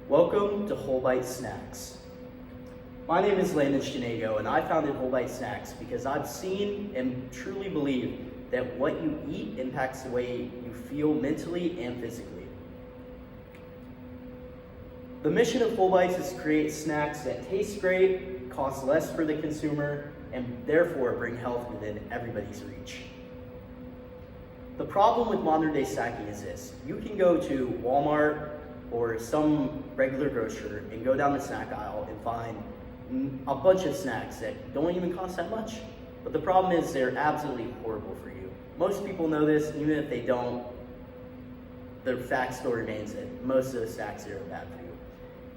Welcome to WholeBites Snacks. My name is Landon Shanego, and I founded WholeBites Snacks because I've seen and truly believe that what you eat impacts the way you feel mentally and physically. The mission of WholeBites is to create snacks that taste great, cost less for the consumer, and therefore bring health within everybody's reach. The problem with modern day snacking is this: you can go to Walmart or some regular grocer and go down the snack aisle and find a bunch of snacks that don't even cost that much. But the problem is they're absolutely horrible for you. Most people know this. Even if they don't, the fact still remains that most of the snacks are bad for you.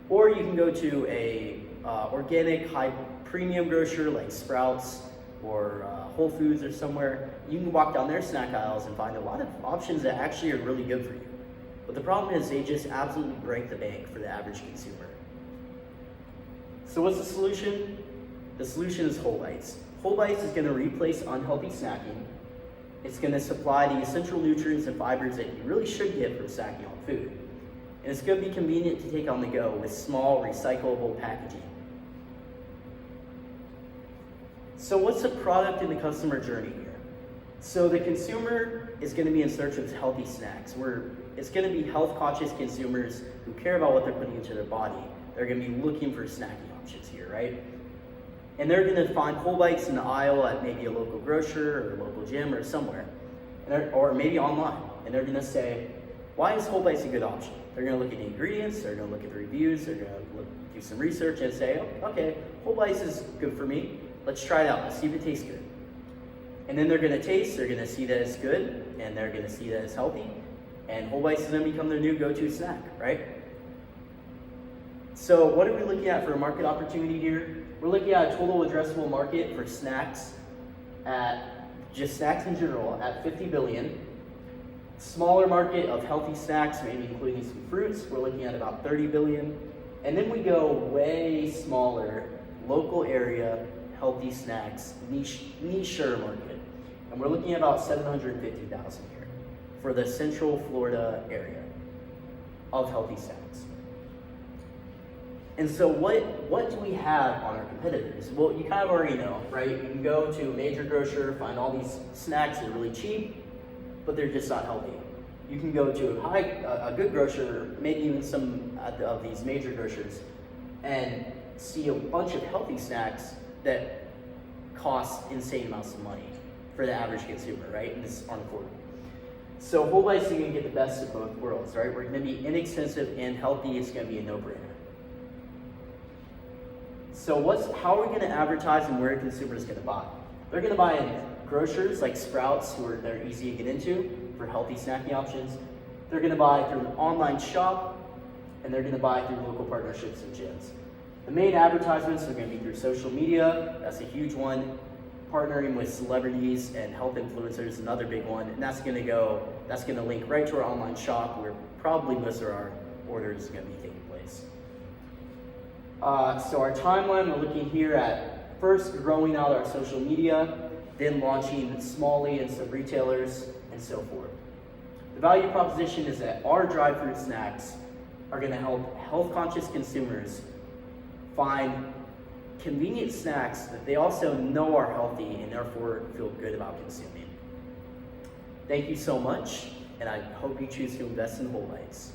Or you can go to a organic high premium grocer like Sprouts or Whole Foods or somewhere. You can walk down their snack aisles and find a lot of options that actually are really good for you. But the problem is they just absolutely break the bank for the average consumer. So what's the solution? The solution is WholeBites. WholeBites is going to replace unhealthy snacking. It's going to supply the essential nutrients and fibers that you really should get from snacking on food. And it's going to be convenient to take on the go with small, recyclable packaging. So what's the product in the customer journey here? So the consumer is going to be in search of healthy snacks. It's going to be health-conscious consumers who care about what they're putting into their body. They're going to be looking for snacking options here, right? And they're going to find WholeBites in the aisle at maybe a local grocer or a local gym or somewhere, or maybe online. And they're going to say, why is WholeBites a good option? They're going to look at the ingredients, they're going to look at the reviews, they're going to do some research and say, oh, okay, WholeBites is good for me. Let's try it out. Let's see if it tastes good. And then they're going to taste, they're going to see that it's good, and they're going to see that it's healthy. And WholeBites is going to become their new go-to snack, right? So what are we looking at for a market opportunity here? We're looking at a total addressable market for snacks just snacks in general, at 50 billion. Smaller market of healthy snacks, maybe including some fruits, we're looking at about 30 billion. And then we go way smaller, local area, healthy snacks, niche-er market. And we're looking at about 750,000 here for the Central Florida area of healthy snacks. And so what do we have on our competitors? Well, you kind of already know, right? You can go to a major grocer, find all these snacks that are really cheap, but they're just not healthy. You can go to a good grocer, maybe even some of these major grocers, and see a bunch of healthy snacks that cost insane amounts of money for the average consumer, right? And this is unaffordable. So WholeBites is going to get the best of both worlds, right? We're going to be inexpensive and healthy. It's going to be a no-brainer. So how are we going to advertise and where are consumers going to buy? They're going to buy in grocers like Sprouts, they're easy to get into for healthy snacking options. They're going to buy through an online shop, and they're going to buy through local partnerships and gyms. The main advertisements are going to be through social media. That's a huge one. Partnering with celebrities and health influencers is another big one, and that's going to link right to our online shop where probably most of our orders is going to be taking place. So our timeline, we're looking here at first growing out our social media, then launching smallly in some retailers, and so forth. The value proposition is that our dried fruit snacks are going to help health-conscious consumers find convenient snacks that they also know are healthy and therefore feel good about consuming. Thank you so much, and I hope you choose to invest in WholeBites.